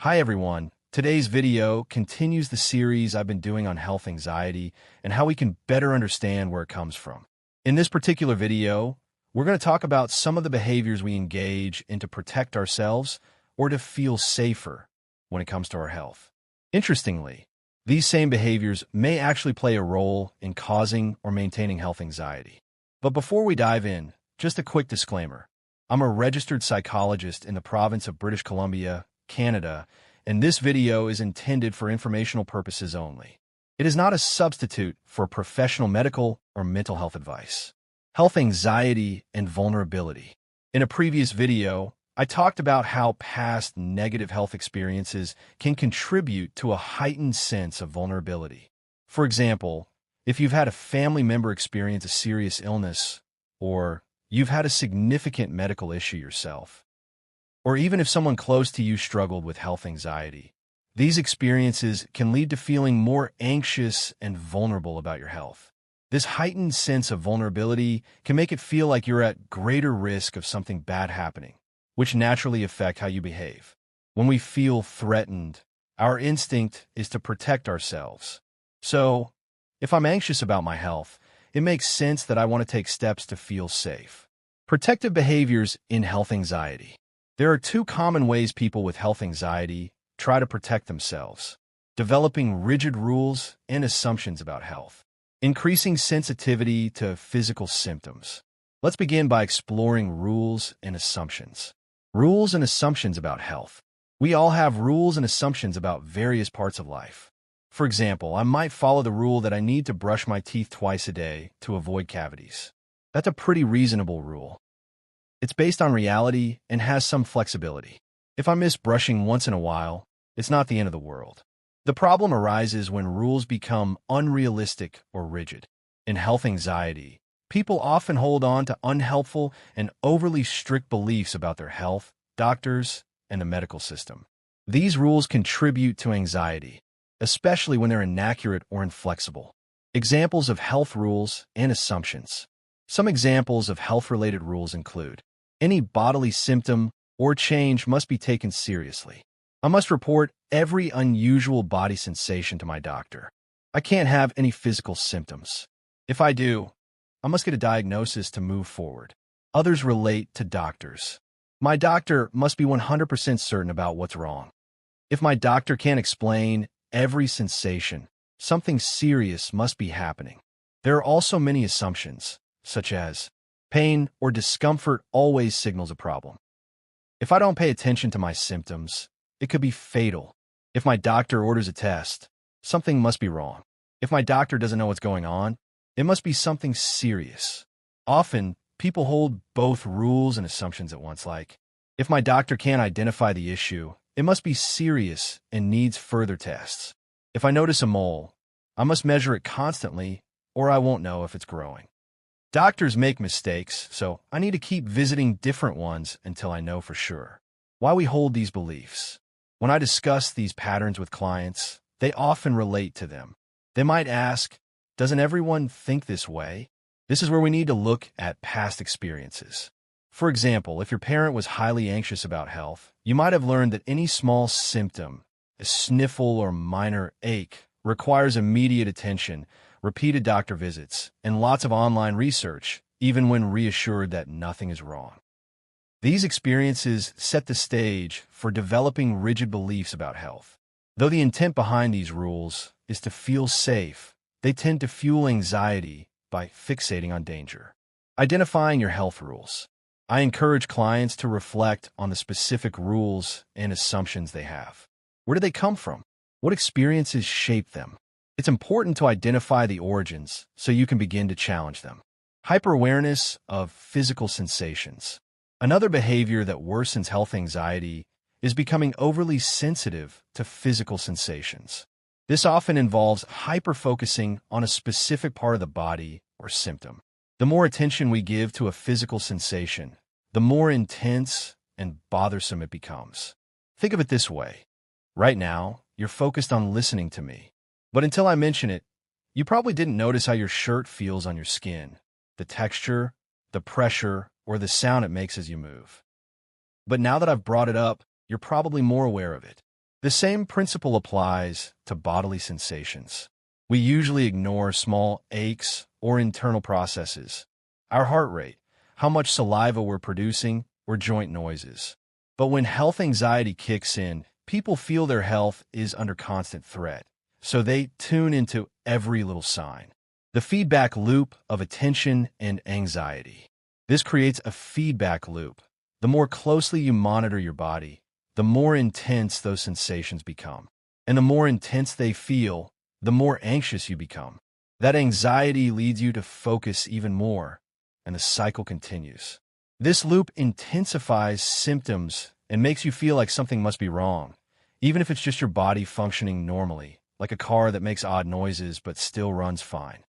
Hi everyone. Today's video continues the series I've been doing on health anxiety and how we can better understand where it comes from. In this particular video, we're going to talk about some of the behaviors we engage in to protect ourselves or to feel safer when it comes to our health. Interestingly, these same behaviors may actually play a role in causing or maintaining health anxiety. But before we dive in, just a quick disclaimer. I'm a registered psychologist in the province of British Columbia, Canada, and this video is intended for informational purposes only. It is not a substitute for professional medical or mental health advice. Health anxiety and vulnerability. In a previous video, I talked about how past negative health experiences can contribute to a heightened sense of vulnerability. For example, if you've had a family member experience a serious illness, or you've had a significant medical issue yourself, or even if someone close to you struggled with health anxiety, these experiences can lead to feeling more anxious and vulnerable about your health. This heightened sense of vulnerability can make it feel like you're at greater risk of something bad happening, which naturally affect how you behave. When we feel threatened, our instinct is to protect ourselves. So, if I'm anxious about my health, it makes sense that I want to take steps to feel safe. Protective behaviors in health anxiety. There are two common ways people with health anxiety try to protect themselves: developing rigid rules and assumptions about health, increasing sensitivity to physical symptoms. Let's begin by exploring rules and assumptions. Rules and assumptions about health. We all have rules and assumptions about various parts of life. For example, I might follow the rule that I need to brush my teeth twice a day to avoid cavities. That's a pretty reasonable rule. It's based on reality and has some flexibility. If I miss brushing once in a while, it's not the end of the world. The problem arises when rules become unrealistic or rigid. In health anxiety, people often hold on to unhelpful and overly strict beliefs about their health, doctors, and the medical system. These rules contribute to anxiety, especially when they're inaccurate or inflexible. Examples of health rules and assumptions. Some examples of health-related rules include: any bodily symptom or change must be taken seriously. I must report every unusual body sensation to my doctor. I can't have any physical symptoms. If I do, I must get a diagnosis to move forward. Others relate to doctors. My doctor must be 100% certain about what's wrong. If my doctor can't explain every sensation, something serious must be happening. There are also many assumptions, such as pain or discomfort always signals a problem. If I don't pay attention to my symptoms, it could be fatal. If my doctor orders a test, something must be wrong. If my doctor doesn't know what's going on, it must be something serious. Often, people hold both rules and assumptions at once, like, if my doctor can't identify the issue, it must be serious and needs further tests. If I notice a mole, I must measure it constantly, or I won't know if it's growing. Doctors make mistakes, so I need to keep visiting different ones until I know for sure. Why we hold these beliefs. When I discuss these patterns with clients, they often relate to them. They might ask, doesn't everyone think this way? This is where we need to look at past experiences. For example, if your parent was highly anxious about health, you might have learned that any small symptom, a sniffle or minor ache, requires immediate attention, repeated doctor visits, and lots of online research, even when reassured that nothing is wrong. These experiences set the stage for developing rigid beliefs about health. Though the intent behind these rules is to feel safe, they tend to fuel anxiety by fixating on danger. Identifying your health rules. I encourage clients to reflect on the specific rules and assumptions they have. Where do they come from? What experiences shape them? It's important to identify the origins so you can begin to challenge them. Hyperawareness of physical sensations. Another behavior that worsens health anxiety is becoming overly sensitive to physical sensations. This often involves hyper-focusing on a specific part of the body or symptom. The more attention we give to a physical sensation, the more intense and bothersome it becomes. Think of it this way. Right now, you're focused on listening to me. But until I mention it, you probably didn't notice how your shirt feels on your skin, the texture, the pressure, or the sound it makes as you move. But now that I've brought it up, you're probably more aware of it. The same principle applies to bodily sensations. We usually ignore small aches or internal processes, our heart rate, how much saliva we're producing, or joint noises. But when health anxiety kicks in, people feel their health is under constant threat, so they tune into every little sign. The feedback loop of attention and anxiety. This creates a feedback loop. The more closely you monitor your body, the more intense those sensations become. And the more intense they feel, the more anxious you become. That anxiety leads you to focus even more, and the cycle continues. This loop intensifies symptoms and makes you feel like something must be wrong, even if it's just your body functioning normally, like a car that makes odd noises but still runs fine.